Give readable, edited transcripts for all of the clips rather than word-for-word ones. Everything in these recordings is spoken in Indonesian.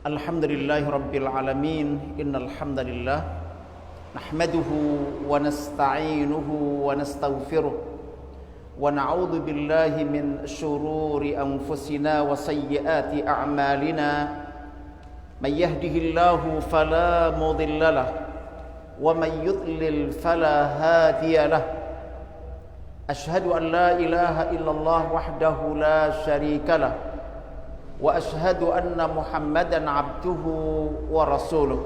Alhamdulillahi Rabbil Alamin. Innal hamdalillah nahmaduhu wa nasta'inuhu wa nastaghfiruh wa na'udzu billahi min shururi anfusina wa sayyiati a'malina. May yahdihillahu fala mudilla lahu wa may yudlil fala hadiya lahu. Ashhadu an la ilaha illallah wahdahu la syarika lahu wa ashhadu anna Muhammadan abduhu wa rasuluh.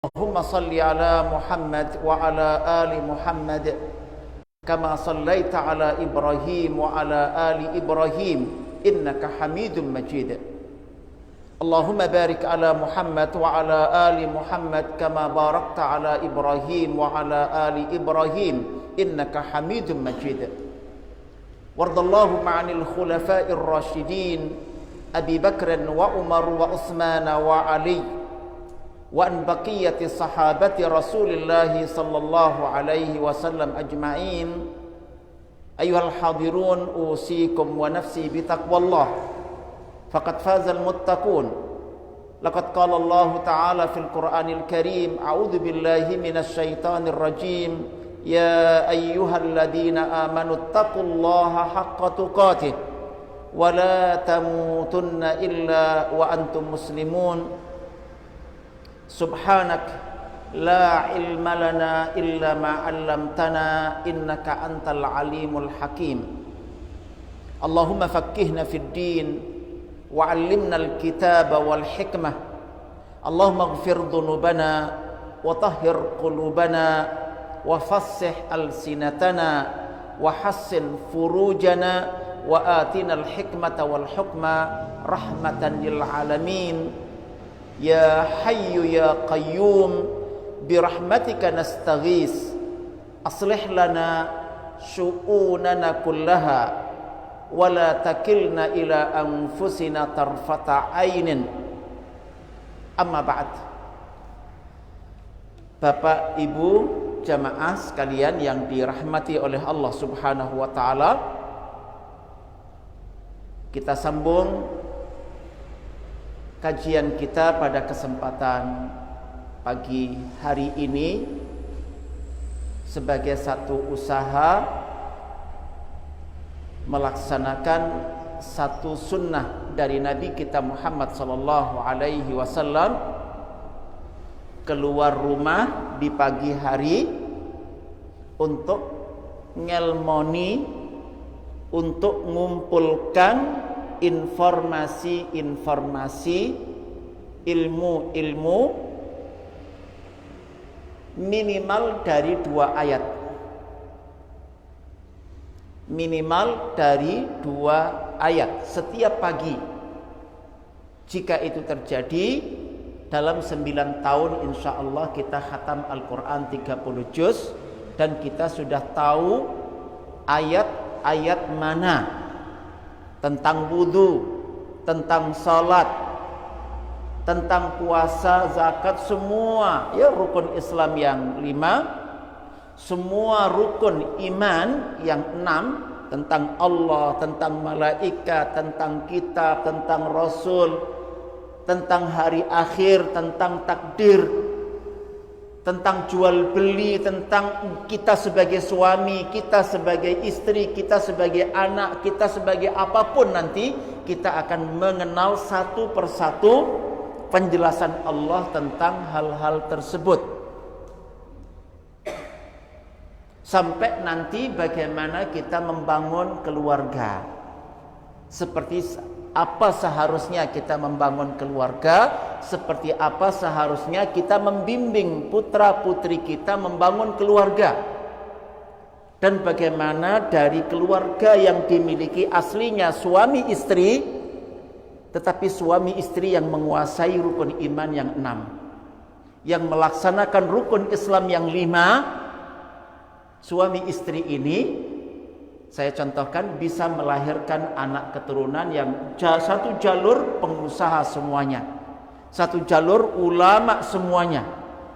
Allahumma salli ala Muhammad wa ala ali Muhammad kama sallaita ala Ibrahim wa ala ali Ibrahim innaka Hamidum Majid. Allahumma barik ala Muhammad wa ala ali Muhammad kama barakta ala Ibrahim wa ala ali Ibrahim innaka Hamidum Majid. Wardallahu ma'anil khulafa'ir rasyidin Abi Bakr wa Umar wa Utsman wa Ali wa an baqiyati sahabati Rasulillah sallallahu alaihi wasallam ajma'in. Ayyuhal hadirun, usikum wa nafsi bitaqwallah faqad fazal muttaqun. Laqad qala Allah ta'ala fil Qur'anil Karim, a'udzu billahi minasy syaithanir rajim. Ya ayyuhalladzina amanu taqullaha haqqa tuqatih wa la tamutunna illa wa antum muslimun. Subhanak la ilma lana illa ma 'allamtana innaka antal alimul hakim. Allahumma faqqihna fid din wa 'allimna al-kitaba wal hikmah. Allahumma ighfir dhunubana wa tahhir qulubana wa fassih alsinatana wa hassin furujana wa atina al-hikmata wal hukma rahmatan lil alamin. Ya hayyu ya qayyum bi rahmatika nastaghis aslih lana syu'unana kullaha wa la takilna ila anfusina tarfata ainin. Amma ba'd. Bapak Ibu jamaah sekalian yang dirahmati oleh Allah Subhanahu wa taala, kita sambung kajian kita pada kesempatan pagi hari ini sebagai satu usaha melaksanakan satu sunnah dari Nabi kita Muhammad sallallahu alaihi wasallam, keluar rumah di pagi hari untuk ngelmoni, untuk mengumpulkan informasi-informasi, ilmu-ilmu minimal dari 2 ayat. Minimal dari 2 ayat setiap pagi. Jika itu terjadi, dalam 9 tahun insya Allah kita khatam Al-Quran 30 juz, dan kita sudah tahu ayat-ayat mana tentang wudu, tentang salat, tentang puasa, zakat, semua ya rukun Islam yang 5, semua rukun iman yang 6, tentang Allah, tentang malaikat, tentang kitab, tentang rasul, tentang hari akhir, tentang takdir, tentang jual beli, tentang kita sebagai suami, kita sebagai istri, kita sebagai anak, kita sebagai apapun nanti, kita akan mengenal satu persatu penjelasan Allah tentang hal-hal tersebut. Sampai nanti bagaimana kita membangun keluarga, seperti apa seharusnya kita membangun keluarga, seperti apa seharusnya kita membimbing putra-putri kita membangun keluarga, dan bagaimana dari keluarga yang dimiliki aslinya suami istri, tetapi suami istri yang menguasai rukun iman yang 6, yang melaksanakan rukun Islam yang 5, suami istri ini saya contohkan bisa melahirkan anak keturunan yang satu jalur pengusaha semuanya, satu jalur ulama semuanya,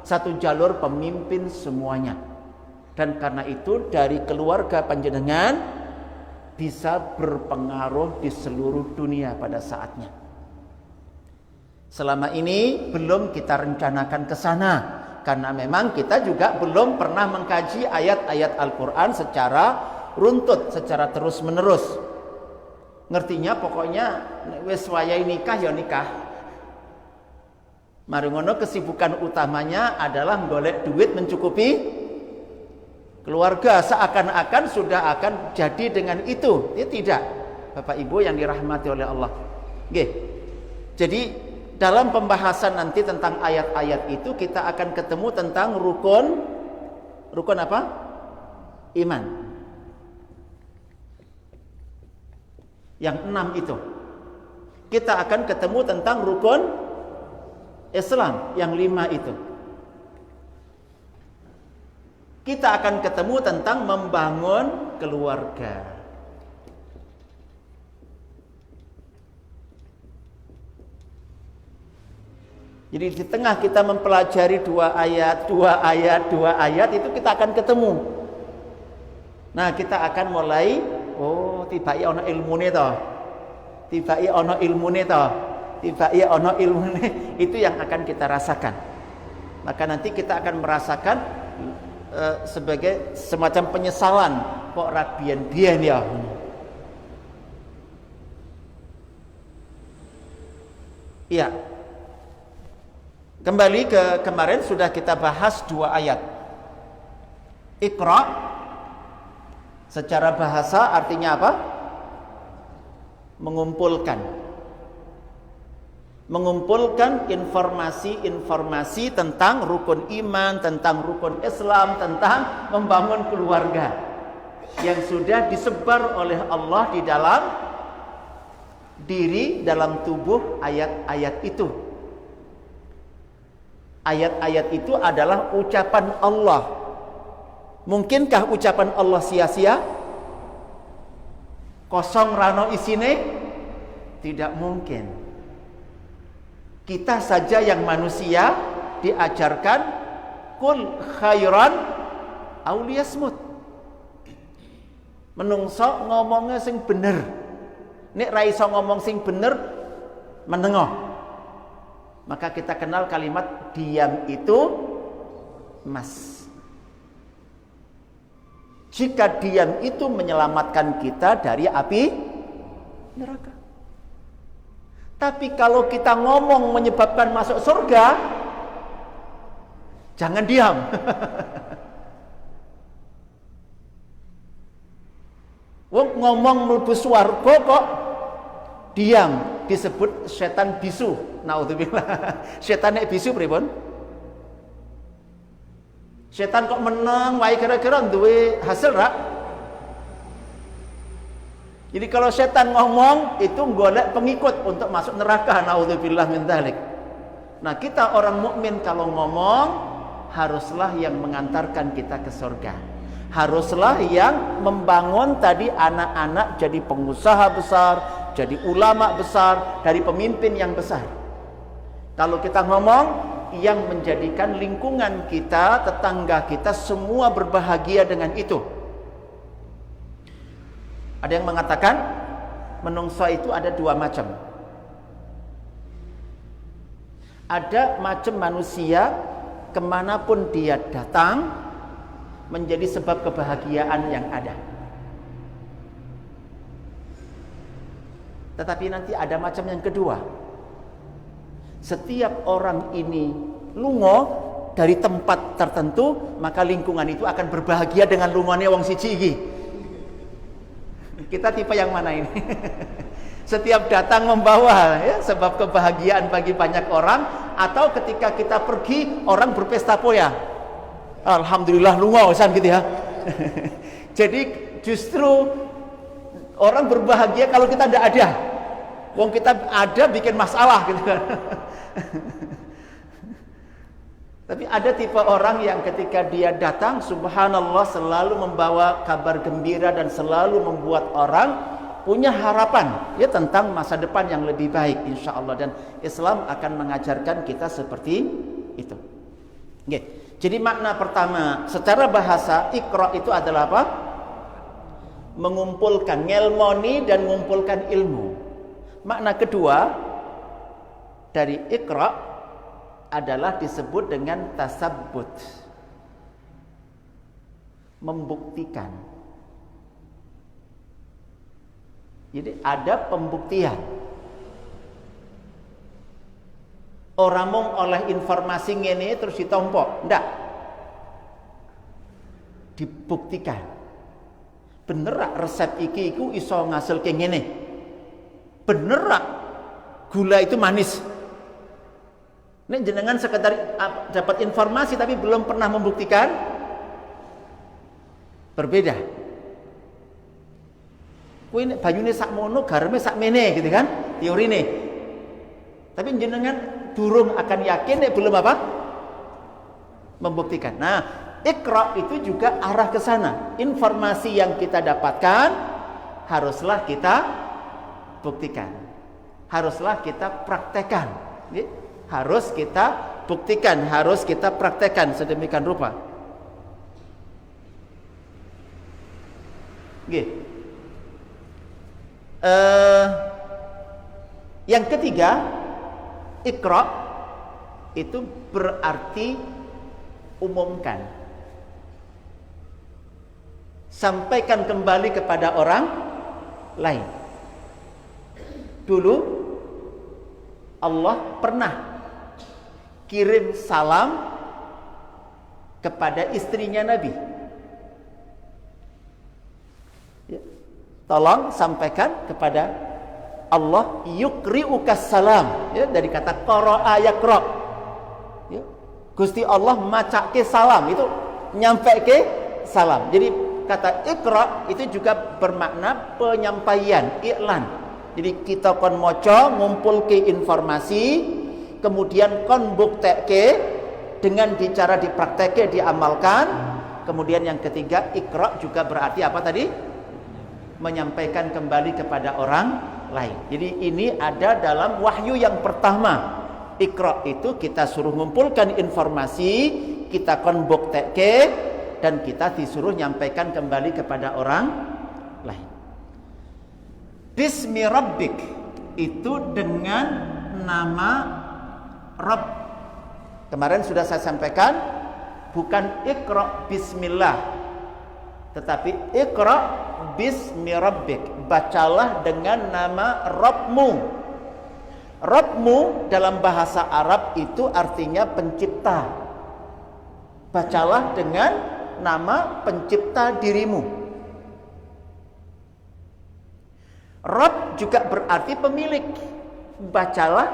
satu jalur pemimpin semuanya. Dan karena itu dari keluarga panjenengan bisa berpengaruh di seluruh dunia pada saatnya. Selama ini belum kita rencanakan ke sana, karena memang kita juga belum pernah mengkaji ayat-ayat Al-Quran secara runtut, secara terus-menerus. Ngertinya pokoknya wis wayahe nikah ya nikah. Mari ngono kesibukan utamanya adalah golek duit mencukupi keluarga, seakan-akan sudah akan jadi dengan itu. Ya tidak, Bapak Ibu yang dirahmati oleh Allah. Nggih. Jadi dalam pembahasan nanti tentang ayat-ayat itu kita akan ketemu tentang rukun apa? Iman. Yang 6 itu. Kita akan ketemu tentang rukun Islam yang 5 itu. Kita akan ketemu tentang membangun keluarga. Jadi di tengah kita mempelajari dua ayat itu kita akan ketemu. Nah, kita akan mulai, oh tiba-tiba ono ilmune to. Tiba-tiba ono ilmune to. Tiba-tiba ono ilmune, itu yang akan kita rasakan. Maka nanti kita akan merasakan sebagai semacam penyesalan, kok rabian-bian ya. Iya. Kembali ke kemarin sudah kita bahas 2 ayat. Iqra secara bahasa artinya apa? Mengumpulkan informasi-informasi tentang rukun iman, tentang rukun Islam, tentang membangun keluarga yang sudah disebar oleh Allah di dalam diri, dalam tubuh ayat-ayat itu. Ayat-ayat itu adalah ucapan Allah. Mungkinkah ucapan Allah sia-sia? Kosong rano isine? Tidak mungkin. Kita saja yang manusia diajarkan kul khairan aw liyasmut. Menungso ngomongnya sing bener. Nek ra iso ngomong sing bener menengok. Maka kita kenal kalimat diam itu emas. Jika diam itu menyelamatkan kita dari api neraka. Tapi kalau kita ngomong menyebabkan masuk surga, jangan diam. Wong ngomong mlebu swarga kok diam, disebut setan bisu. Naudzubillah. Setan nek bisu pripun? Setan kok menang wae kira-kira duwe hasil ra? Jadi kalau setan ngomong itu golek pengikut untuk masuk neraka. Naudzubillah min dzalik. Nah, kita orang mukmin kalau ngomong haruslah yang mengantarkan kita ke surga. Haruslah yang membangun tadi anak-anak jadi pengusaha besar, jadi ulama besar, dari pemimpin yang besar. Kalau kita ngomong yang menjadikan lingkungan kita, tetangga kita semua berbahagia dengan itu. Ada yang mengatakan menungso itu ada 2 macam. Ada macam manusia kemanapun dia datang menjadi sebab kebahagiaan yang ada. Tetapi nanti ada macam yang kedua. Setiap orang ini lungo dari tempat tertentu, maka lingkungan itu akan berbahagia dengan lungone wong siji iki. Kita tipe yang mana ini? Setiap datang membawa ya, sebab kebahagiaan bagi banyak orang, atau ketika kita pergi orang berpesta poya. Alhamdulillah lungo san gitu ya. Jadi justru orang berbahagia kalau kita tidak ada. Wong kita ada bikin masalah gitu kan. Tapi ada tipe orang yang ketika dia datang, subhanallah, selalu membawa kabar gembira dan selalu membuat orang punya harapan ya tentang masa depan yang lebih baik insyaallah, dan Islam akan mengajarkan kita seperti itu. Oke. Jadi makna pertama secara bahasa Iqra itu adalah apa? mengumpulkan, ngelmoni dan mengumpulkan ilmu. Makna kedua dari Iqra adalah disebut dengan tasabbut, membuktikan. Jadi ada pembuktian. Orang mung oleh informasi ngene terus ditompok, ndak. Dibuktikan. Bener rak resep iki iku iso ngasilke ngene. Bener rak gula itu manis. Nek jenengan sekedar dapat informasi tapi belum pernah membuktikan, berbeda. Kuwi nek banyune sakmono, gareme sakmene gitu kan, teorine. Tapi jenengan durung akan yakin nek belum apa? Membuktikan. Nah, Iqra itu juga arah ke sana. Informasi yang kita dapatkan haruslah kita buktikan. Haruslah kita praktekkan. Harus kita buktikan, harus kita praktekkan sedemikian rupa. Yang ketiga, Iqra itu berarti umumkan. Sampaikan kembali kepada orang lain. Dulu Allah pernah kirim salam kepada istrinya Nabi. Ya. Tolong sampaikan kepada Allah, yukri'ukas salam, ya, dari kata qara'a yaqra. Ya. Gusti Allah macake salam, itu nyampeke salam. Jadi kata Iqra itu juga bermakna penyampaian, iklan. Jadi kita kon moco, ngumpulke informasi, kemudian kon bukteke dengan cara dipraktekke, diamalkan. Kemudian yang ketiga, Iqra juga berarti apa tadi? Menyampaikan kembali kepada orang lain. Jadi ini ada dalam wahyu yang pertama. Iqra itu kita suruh ngumpulkan informasi, kita kon bukteke, dan kita disuruh nyampaikan kembali kepada orang lain. Bismi Rabbik itu dengan nama Rabb. Kemarin sudah saya sampaikan, bukan Iqra bismillah, tetapi Iqra bismi Rabbik. Bacalah dengan nama Rabbmu. Rabbmu dalam bahasa Arab itu artinya pencipta. Bacalah dengan nama pencipta dirimu. Rabb juga berarti pemilik. Bacalah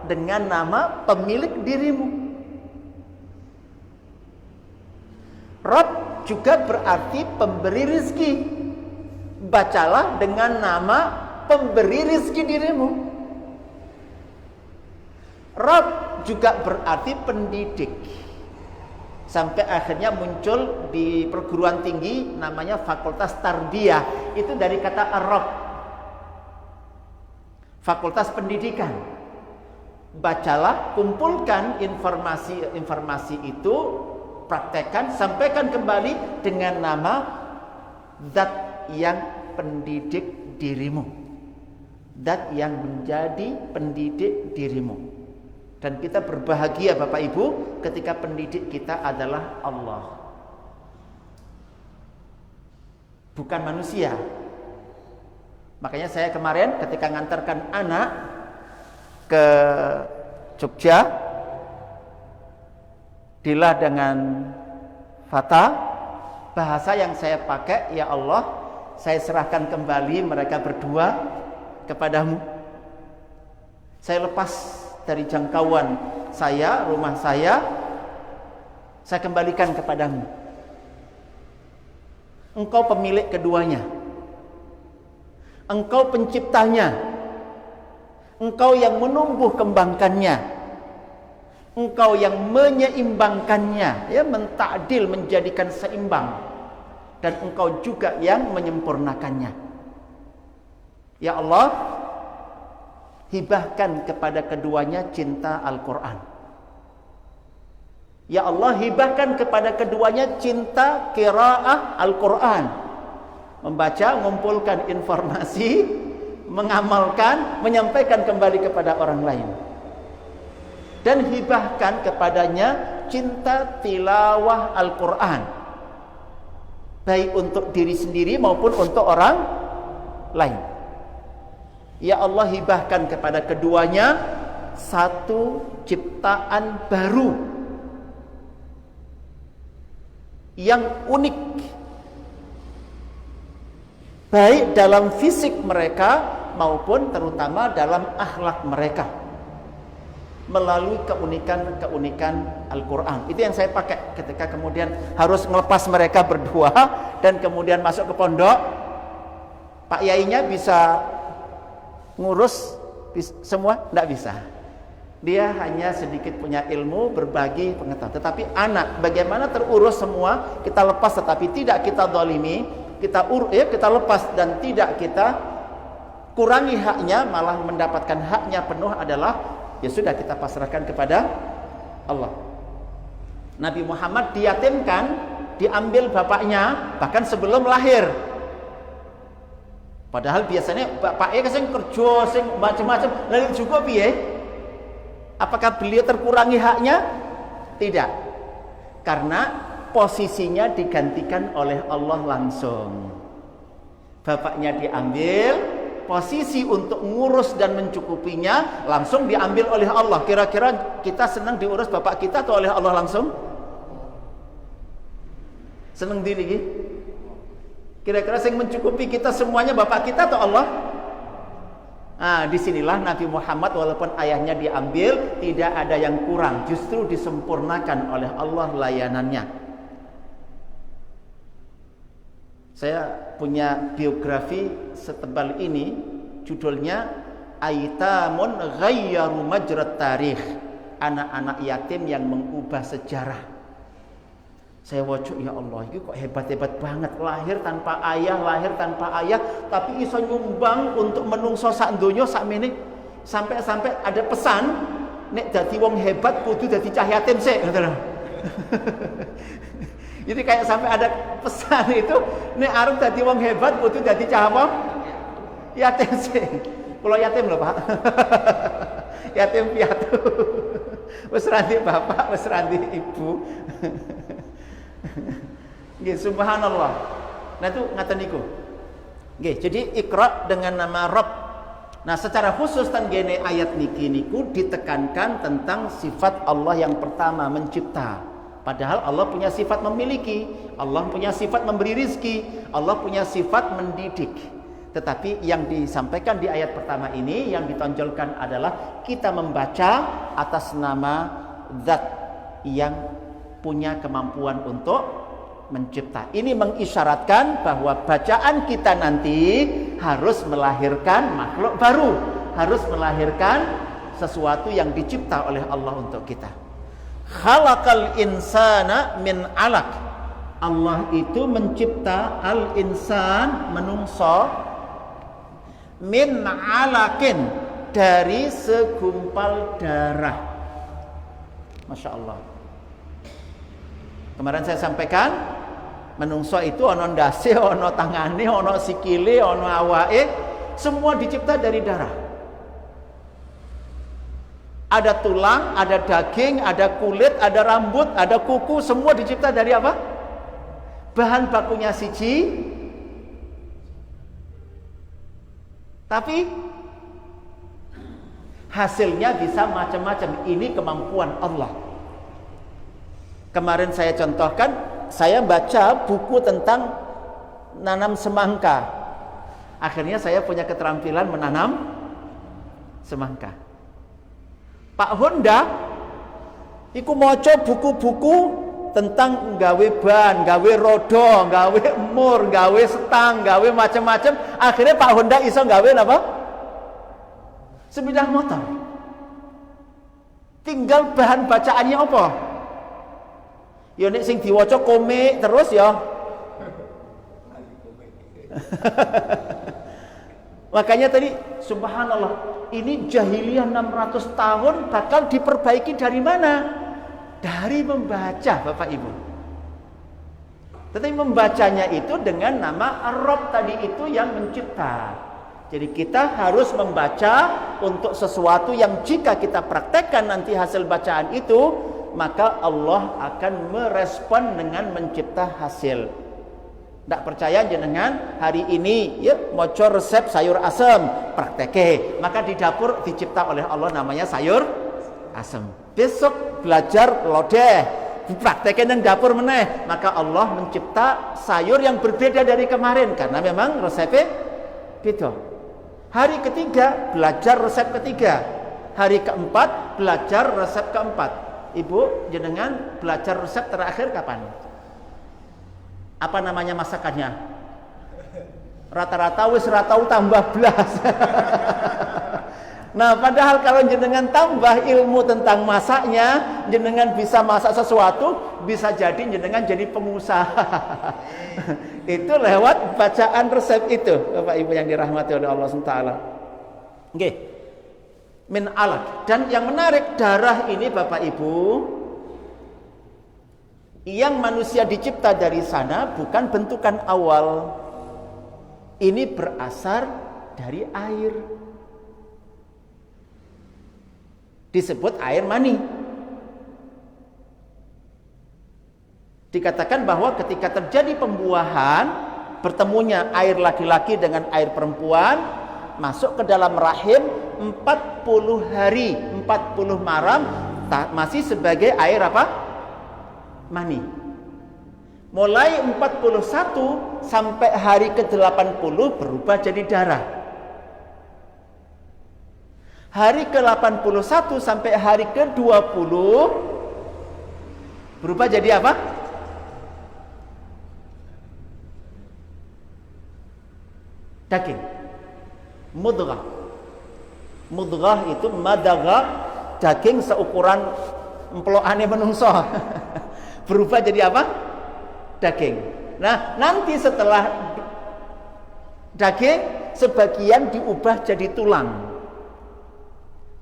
dengan nama pemilik dirimu. Rabb juga berarti pemberi rizki. Bacalah dengan nama pemberi rizki dirimu. Rabb juga berarti pendidik. Sampai akhirnya muncul di perguruan tinggi namanya Fakultas Tarbiyah. Itu dari kata Arab, Fakultas Pendidikan. Bacalah, kumpulkan informasi itu, praktekkan, sampaikan kembali dengan nama Zat yang pendidik dirimu. Zat yang menjadi pendidik dirimu. Dan kita berbahagia Bapak Ibu ketika pendidik kita adalah Allah, bukan manusia. Makanya saya kemarin ketika ngantarkan anak ke Jogja, dilah dengan Fata, bahasa yang saya pakai, ya Allah, saya serahkan kembali mereka berdua kepadamu. Saya lepas dari jangkauan saya, rumah saya kembalikan kepadamu. Engkau pemilik keduanya. Engkau penciptanya. Engkau yang menumbuh kembangkannya. Engkau yang menyeimbangkannya, ya, mentakdil, menjadikan seimbang. Dan engkau juga yang menyempurnakannya. Ya Allah, hibahkan kepada keduanya cinta Al-Quran. Ya Allah, hibahkan kepada keduanya cinta qiraah Al-Quran. Membaca, mengumpulkan informasi, mengamalkan, menyampaikan kembali kepada orang lain. Dan hibahkan kepadanya cinta tilawah Al-Quran, baik untuk diri sendiri maupun untuk orang lain. Ya Allah, hibahkan kepada keduanya satu ciptaan baru yang unik, baik dalam fisik mereka maupun terutama dalam akhlak mereka, melalui keunikan-keunikan Al-Quran. Itu yang saya pakai ketika kemudian harus ngelepas mereka berdua dan kemudian masuk ke pondok. Pak Yainya bisa ngurus semua? Tidak bisa. Dia hanya sedikit punya ilmu, berbagi pengetahuan. Tetapi anak, bagaimana terurus semua, kita lepas tetapi tidak kita zalimi, kita lepas dan tidak kita kurangi haknya, malah mendapatkan haknya penuh adalah ya sudah kita pasrahkan kepada Allah. Nabi Muhammad diyatimkan, diambil bapaknya bahkan sebelum lahir. Padahal biasanya bapaknya sing kerja sing macam-macam, lalu juga piye? Apakah beliau terkurangi haknya? Tidak. Karena posisinya digantikan oleh Allah langsung. Bapaknya diambil, posisi untuk ngurus dan mencukupinya langsung diambil oleh Allah. Kira-kira kita senang diurus bapak kita atau oleh Allah langsung? Senang diri? Kira-kira yang mencukupi kita semuanya bapak kita atau Allah? Nah, disinilah Nabi Muhammad walaupun ayahnya diambil, tidak ada yang kurang, justru disempurnakan oleh Allah layanannya. Saya punya biografi setebal ini, judulnya Aitamun Ghayyaru Majrat Tarikh, anak-anak yatim yang mengubah sejarah. Saya wajib, ya Allah, ini kok hebat-hebat banget, lahir tanpa ayah, tapi iso nyumbang untuk menungso sak donya sak mene. Sampai ada pesan, nek dadi wong hebat kudu dadi cah yatim sik, ngoten. Jadi kayak sampai ada pesan itu, nek arep dadi wong hebat kudu dadi cah apa? Yatim sik. Kula yatim lho, Pak. Yatim piatu. Wis ranti bapak, wis ranti ibu. Nggih, subhanallah. Nah itu ngaten niku. Nggih, jadi Iqra dengan nama Rabb. Nah, secara khusus tanggene ayat niki niku ditekankan tentang sifat Allah yang pertama, mencipta. Padahal Allah punya sifat memiliki, Allah punya sifat memberi rizki, Allah punya sifat mendidik. Tetapi yang disampaikan di ayat pertama ini yang ditonjolkan adalah kita membaca atas nama Zat yang punya kemampuan untuk mencipta. Ini mengisyaratkan bahwa bacaan kita nanti harus melahirkan makhluk baru, harus melahirkan sesuatu yang dicipta oleh Allah untuk kita. Khalaqal insana min alaq. Allah itu mencipta al-insan, menungso, min alaqin, dari segumpal darah. Masya Allah. Kemarin saya sampaikan, menungso itu ono ndase, ono tangane, ono sikile, ono awake, semua dicipta dari darah. Ada tulang, ada daging, ada kulit, ada rambut, ada kuku, semua dicipta dari apa? Bahan bakunya siji. Tapi hasilnya bisa macam-macam. Ini kemampuan Allah. Kemarin saya contohkan, saya baca buku tentang nanam semangka. Akhirnya saya punya keterampilan menanam semangka. Pak Honda iku maca buku-buku tentang gawe ban, gawe rodo, gawe emur, gawe setang, gawe macam-macam. Akhirnya Pak Honda iso gawe apa? Sepeda motor. Tinggal bahan bacaannya apa? Ya nek sing diwaca komik terus ya. Makanya tadi subhanallah, ini jahiliyah 600 tahun bakal diperbaiki dari mana? Dari membaca, Bapak Ibu. Tetapi membacanya itu dengan nama Ar-Rabb tadi itu yang mencipta. Jadi kita harus membaca untuk sesuatu yang jika kita praktekkan nanti hasil bacaan itu, maka Allah akan merespon dengan mencipta hasil. Tidak percaya jenengan hari ini ya moco resep sayur asem prakteke, maka di dapur dicipta oleh Allah namanya sayur asem. Besok belajar lodeh, dipraktekin yang dapur meneh, maka Allah mencipta sayur yang berbeda dari kemarin karena memang resepnya beda. Hari ketiga belajar resep ketiga, hari keempat belajar resep keempat. Ibu jenengan belajar resep terakhir kapan? Apa namanya masakannya? Rata-rata wis ratau tambah belas. Nah, padahal kalau jenengan tambah ilmu tentang masaknya, jenengan bisa masak sesuatu, bisa jadi jenengan jadi pengusaha. Itu lewat bacaan resep itu, Bapak Ibu yang dirahmati oleh Allah SWT. Oke. Min alaq. Dan yang menarik, darah ini Bapak Ibu, yang manusia dicipta dari sana bukan bentukan awal. Ini berasal dari air. Disebut air mani. Dikatakan bahwa ketika terjadi pembuahan, bertemunya air laki-laki dengan air perempuan, masuk ke dalam rahim 40 hari, 40 malam masih sebagai air apa? Mani. Mulai 41 sampai hari ke-80 berubah jadi darah. Hari ke-81 sampai hari ke-20 berubah jadi apa? Daging. Mudghah. Mudghah itu madagha, daging seukuran emplokane menungso. Berubah jadi apa? Daging. Nah, nanti setelah daging sebagian diubah jadi tulang.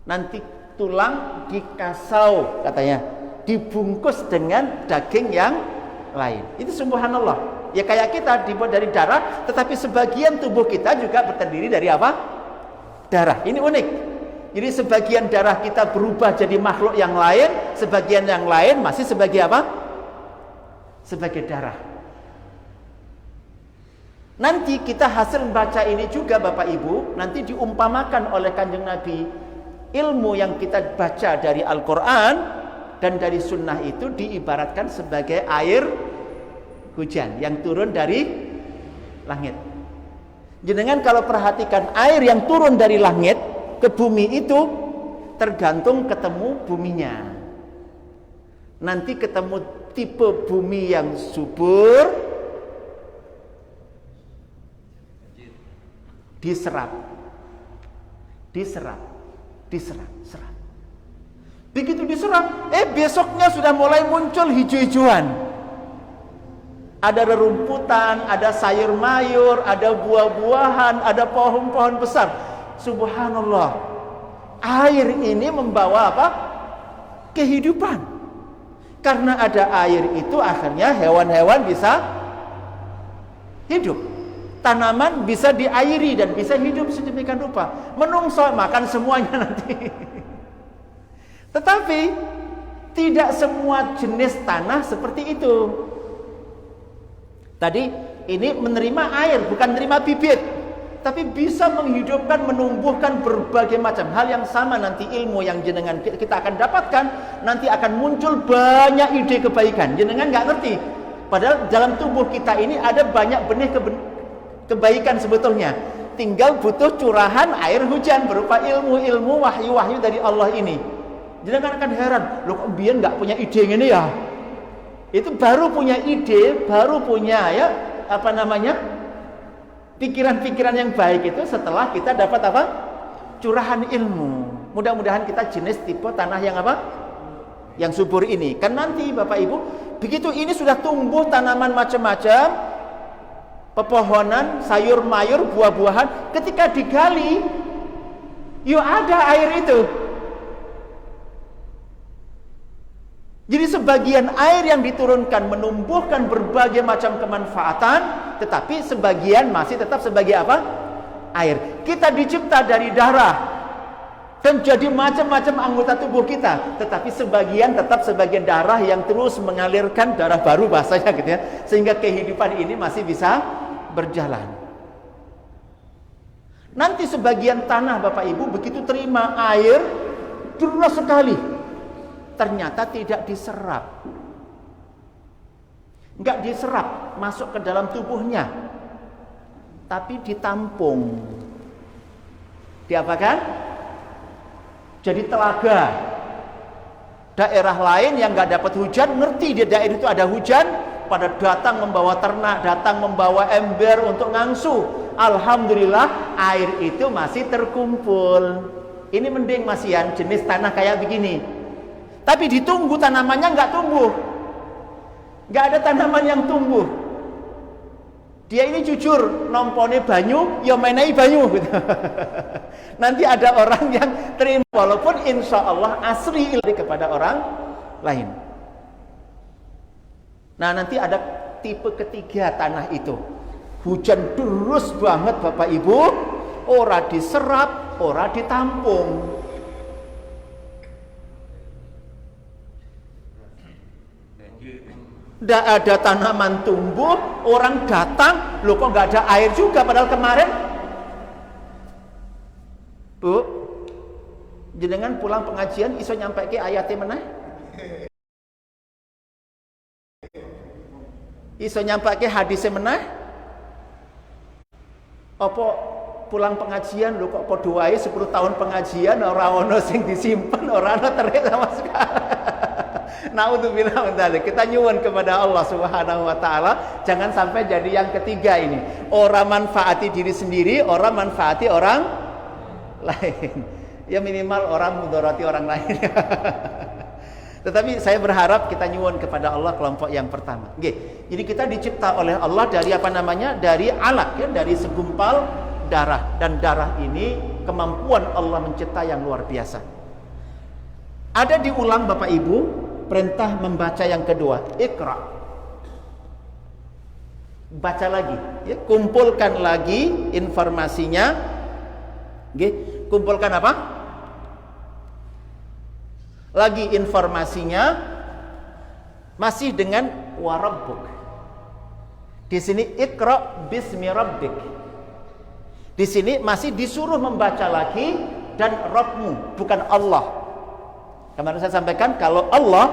Nanti tulang dikasau katanya, dibungkus dengan daging yang lain. Itu subhanallah. Ya kayak kita dibuat dari darah, tetapi sebagian tubuh kita juga terdiri dari apa? Darah. Ini unik. Jadi sebagian darah kita berubah jadi makhluk yang lain, sebagian yang lain masih sebagai apa? Sebagai darah. Nanti kita hasil baca ini juga Bapak Ibu, nanti diumpamakan oleh Kanjeng Nabi. Ilmu yang kita baca dari Al-Quran dan dari sunnah itu diibaratkan sebagai air hujan yang turun dari langit. Jenengan kalau perhatikan air yang turun dari langit ke bumi itu tergantung ketemu buminya. Nanti ketemu tipe bumi yang subur, diserap. Serap. Begitu diserap, besoknya sudah mulai muncul hijau-hijauan. Ada rerumputan, ada sayur mayur, ada buah-buahan, ada pohon-pohon besar. Subhanallah. Air ini membawa apa? Kehidupan. Karena ada air itu akhirnya hewan-hewan bisa hidup. Tanaman bisa diairi dan bisa hidup sedemikian rupa. Menungso makan semuanya nanti. Tetapi tidak semua jenis tanah seperti itu. Tadi ini menerima air, bukan menerima bibit, tapi bisa menghidupkan, menumbuhkan berbagai macam hal yang sama. Nanti ilmu yang jenengan kita akan dapatkan, nanti akan muncul banyak ide kebaikan. Jenengan nggak ngerti. Padahal dalam tubuh kita ini ada banyak benih kebaikan sebetulnya. Tinggal butuh curahan air hujan berupa ilmu-ilmu wahyu-wahyu dari Allah ini. Jenengan akan heran, loh kok biar nggak punya ide ini ya? Itu baru punya ide, baru punya ya apa namanya pikiran-pikiran yang baik itu setelah kita dapat apa? Curahan ilmu. Mudah-mudahan kita jenis tipe tanah yang apa? Yang subur ini. Kan nanti Bapak Ibu, begitu ini sudah tumbuh tanaman macam-macam, pepohonan, sayur mayur, buah-buahan, ketika digali, yuk ada air itu. Jadi sebagian air yang diturunkan menumbuhkan berbagai macam kemanfaatan, tetapi sebagian masih tetap sebagai apa? Air. Kita dicipta dari darah dan jadi macam-macam anggota tubuh kita, tetapi sebagian tetap sebagai darah yang terus mengalirkan darah baru bahasanya gitu ya, sehingga kehidupan ini masih bisa berjalan. Nanti sebagian tanah Bapak Ibu begitu terima air deras sekali, ternyata tidak diserap, nggak diserap masuk ke dalam tubuhnya, tapi ditampung. Diapakan? Jadi telaga. Daerah lain yang nggak dapat hujan ngerti di daerah itu ada hujan, pada datang membawa ternak, datang membawa ember untuk ngangsu. Alhamdulillah air itu masih terkumpul. Ini mending masihan jenis tanah kayak begini. Tapi ditunggu tanamannya nggak tumbuh, nggak ada tanaman yang tumbuh. Dia ini jujur, nompone banyu, ya menai banyu gitu. Nanti ada orang yang terima, walaupun insya Allah asli kepada orang lain. Nah nanti ada tipe ketiga tanah itu, hujan terus banget Bapak Ibu, ora diserap, ora ditampung. Tidak ada tanaman tumbuh, orang datang, loh kok nggak ada air juga, padahal kemarin, Bu, jenengan pulang pengajian iso nyampe ke ayatnya mana? Iso nyampe ke hadisnya mana? Apa pulang pengajian loh kok podo wae 10 tahun pengajian ora ono sing disimpen, ora ono terik sama sekali. Naudzubillah min dzalik. Kita nyuwun kepada Allah Subhanahu wa taala jangan sampai jadi yang ketiga ini. Orang manfaati diri sendiri, orang manfaati orang lain. Ya minimal orang mudarati orang lain. Tetapi saya berharap kita nyuwun kepada Allah kelompok yang pertama. Nggih. Jadi kita dicipta oleh Allah dari apa namanya? Dari alaq ya, dari segumpal darah, dan darah ini kemampuan Allah mencipta yang luar biasa. Ada diulang Bapak Ibu perintah membaca yang kedua, Iqra. Baca lagi, ya, kumpulkan lagi informasinya. Nggih, kumpulkan apa? Lagi informasinya masih dengan warabbuk. Di sini Iqra bismi rabbik. Di sini masih disuruh membaca lagi dan Rabbmu, bukan Allah. Kemarin saya sampaikan kalau Allah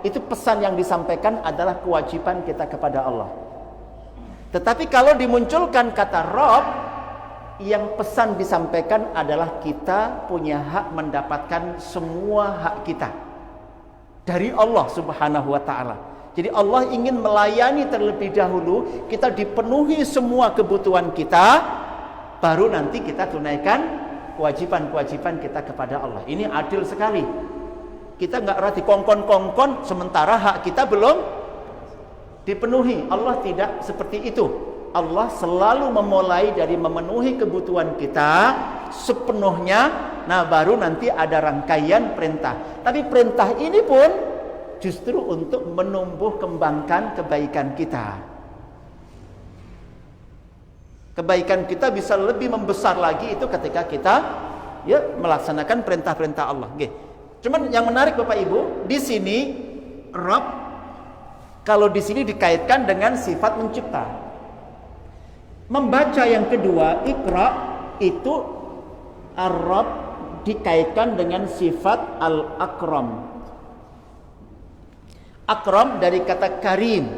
itu pesan yang disampaikan adalah kewajiban kita kepada Allah. Tetapi kalau dimunculkan kata Rabb, yang pesan disampaikan adalah kita punya hak mendapatkan semua hak kita dari Allah Subhanahu wa taala. Jadi Allah ingin melayani terlebih dahulu, kita dipenuhi semua kebutuhan kita, baru nanti kita tunaikan kewajiban-kewajiban kita kepada Allah. Ini adil sekali. Kita nggak rati kongkon-kongkon sementara hak kita belum dipenuhi. Allah tidak seperti itu. Allah selalu memulai dari memenuhi kebutuhan kita sepenuhnya, nah baru nanti ada rangkaian perintah. Tapi perintah ini pun justru untuk menumbuh kembangkan kebaikan kita. Kebaikan kita bisa lebih membesar lagi itu ketika kita ya melaksanakan perintah-perintah Allah. Oke. Cuman yang menarik Bapak Ibu, di sini Rabb kalau di sini dikaitkan dengan sifat mencipta. Membaca yang kedua, Iqra, itu Ar-Rabb dikaitkan dengan sifat Al-Akram. Akram dari kata karim.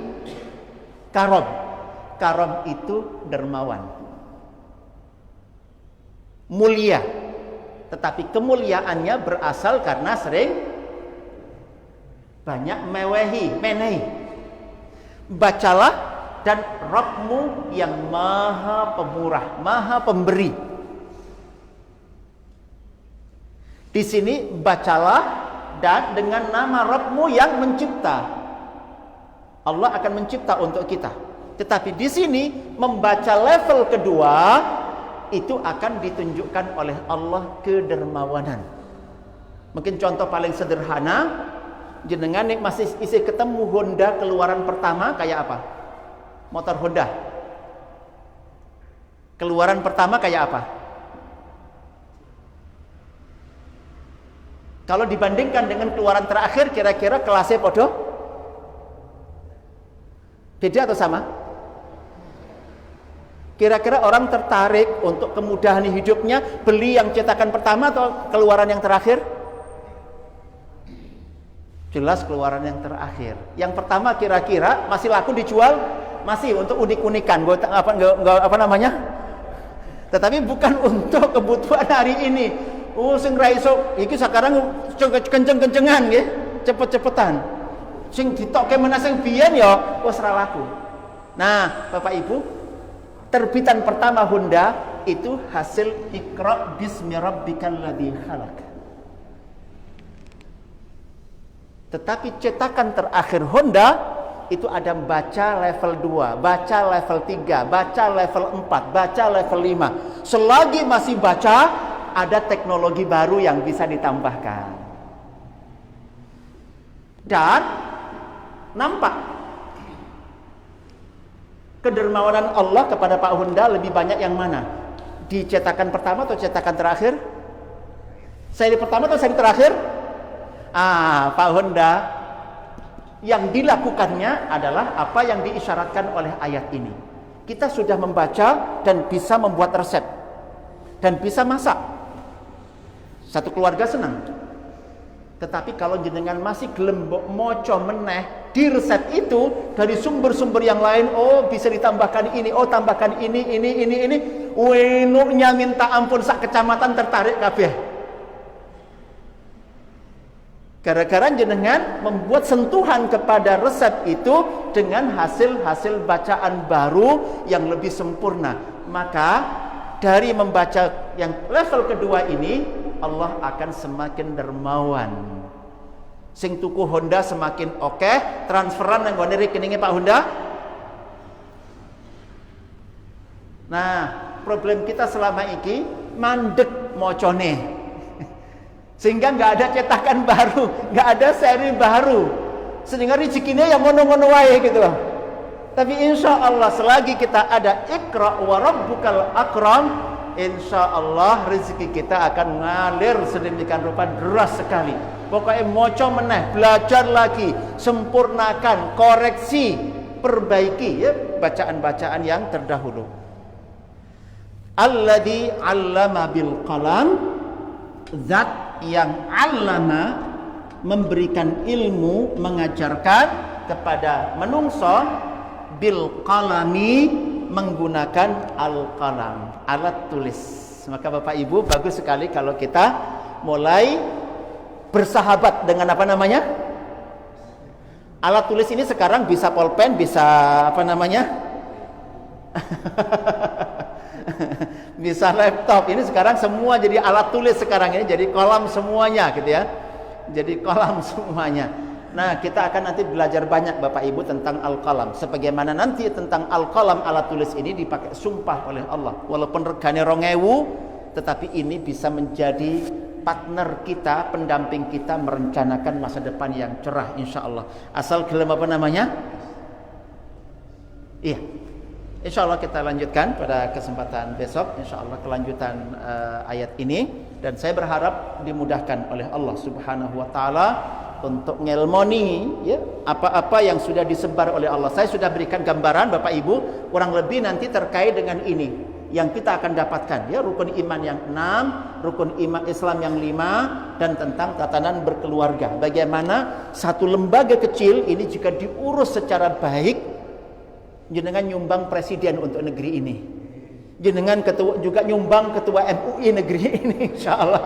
Karam. Karam itu dermawan. Mulia. Tetapi kemuliaannya berasal karena sering banyak menehi. Bacalah dan Rabbmu yang maha pemurah, maha pemberi. Di sini bacalah dan dengan nama Rabbmu yang mencipta. Allah akan mencipta untuk kita. Tetapi di sini membaca level kedua itu akan ditunjukkan oleh Allah kedermawanan. Mungkin contoh paling sederhana, jenengan nek masih isih ketemu Honda keluaran pertama kayak apa? Motor Honda. Keluaran pertama kayak apa? Kalau dibandingkan dengan keluaran terakhir, kira-kira kelasnya podo? Beda atau sama? Kira-kira orang tertarik untuk kemudahan hidupnya beli yang cetakan pertama atau keluaran yang terakhir? Jelas keluaran yang terakhir. Yang pertama kira-kira masih laku dijual, masih untuk unik-unikan, apa namanya? Tetapi bukan untuk kebutuhan hari ini. Sing ra iso iki sekarang kenceng-kencengan nggih, cepet-cepetan. Sing ditokke menawa sing biyen ya wis ra laku. Nah, Bapak Ibu, terbitan pertama Honda itu hasil Iqra bismi rabbikal ladzi khalaq. Tetapi cetakan terakhir Honda itu ada baca level 2, baca level 3, baca level 4, baca level 5. Selagi masih baca, ada teknologi baru yang bisa ditambahkan. Dan nampak kedermawanan Allah kepada Pak Honda lebih banyak yang mana? Di cetakan pertama atau cetakan terakhir? Seri pertama atau seri terakhir? Pak Honda, yang dilakukannya adalah apa yang diisyaratkan oleh ayat ini. Kita sudah membaca dan bisa membuat resep dan bisa masak. Satu keluarga senang. Tetapi kalau jenengan masih gelem moco meneh di resep itu dari sumber-sumber yang lain, bisa ditambahkan ini, tambahkan ini. Wenuknya minta ampun sak kecamatan tertarik kabeh. Gara-gara jenengan membuat sentuhan kepada resep itu dengan hasil-hasil bacaan baru yang lebih sempurna. Maka dari membaca yang level kedua ini, Allah akan semakin dermawan. Sing tuku Honda semakin oke, transferan nang gone rekeninge Pak Honda. Nah, problem kita selama iki mandek mocone. Sehingga nggak ada cetakan baru, nggak ada seri baru. Sehingga rezekinya yang ngono-ngono wae gitu loh. Tapi insya Allah selagi kita ada Iqra wa rabbukal akram, insya Allah rezeki kita akan ngalir sedemikian rupa deras sekali. Pokoknya moco meneh, belajar lagi, sempurnakan, koreksi, perbaiki ya bacaan-bacaan yang terdahulu. Alladzi 'allama bil qalam, zat yang 'allama memberikan ilmu, mengajarkan kepada menungso bil qalami menggunakan al-qalam, alat tulis. Maka Bapak Ibu bagus sekali kalau kita mulai bersahabat dengan apa namanya? Alat tulis ini sekarang bisa pulpen, bisa apa namanya? Bisa laptop. Ini sekarang semua jadi alat tulis sekarang ini, jadi kolam semuanya gitu ya. Jadi kolam semuanya. Nah, kita akan nanti belajar banyak Bapak Ibu tentang al-qalam. Sebagaimana nanti tentang al-qalam, alat tulis ini dipakai sumpah oleh Allah. Walaupun regane 2000, tetapi ini bisa menjadi partner kita, pendamping kita merencanakan masa depan yang cerah insyaallah. Asal gelem apa namanya? Iya. Insyaallah kita lanjutkan pada kesempatan besok, insyaallah kelanjutan ayat ini, dan saya berharap dimudahkan oleh Allah Subhanahu wa taala untuk ngelmoni ya apa-apa yang sudah disebar oleh Allah. Saya sudah berikan gambaran Bapak Ibu kurang lebih nanti terkait dengan ini yang kita akan dapatkan ya, rukun iman yang 6, rukun iman Islam yang 5, dan tentang tatanan berkeluarga. Bagaimana satu lembaga kecil ini jika diurus secara baik, jenengan nyumbang presiden untuk negeri ini, jenengan ketua juga nyumbang ketua MUI negeri ini insyaallah.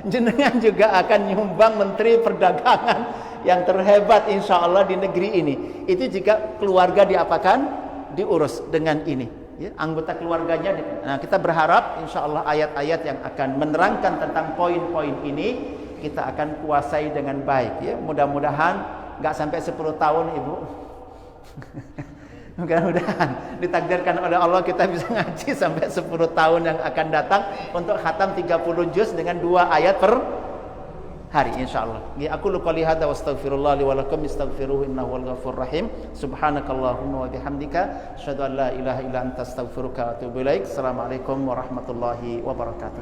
Jenengan juga akan nyumbang menteri perdagangan yang terhebat insyaallah di negeri ini. Itu jika keluarga diapakan? Diurus dengan ini ya, anggota keluarganya. Nah, kita berharap insyaallah ayat-ayat yang akan menerangkan tentang poin-poin ini kita akan kuasai dengan baik ya. Mudah-mudahan nggak sampai 10 tahun Ibu. Mudah-mudahan ditakdirkan oleh Allah kita bisa ngaji sampai 10 tahun yang akan datang untuk khatam 30 juz dengan 2 ayat per hari insyaallah. Aku qouli hadza wa astaghfirullah li wa lakum istaghfiruhu innahu wal ghafurur rahim. Subhanakallahumma wa bihamdika asyhadu an la ilaha illa anta astaghfiruka wa atubu ilaik. Assalamualaikum warahmatullahi wabarakatuh.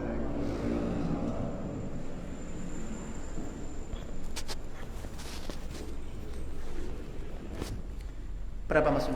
Berapa Mas?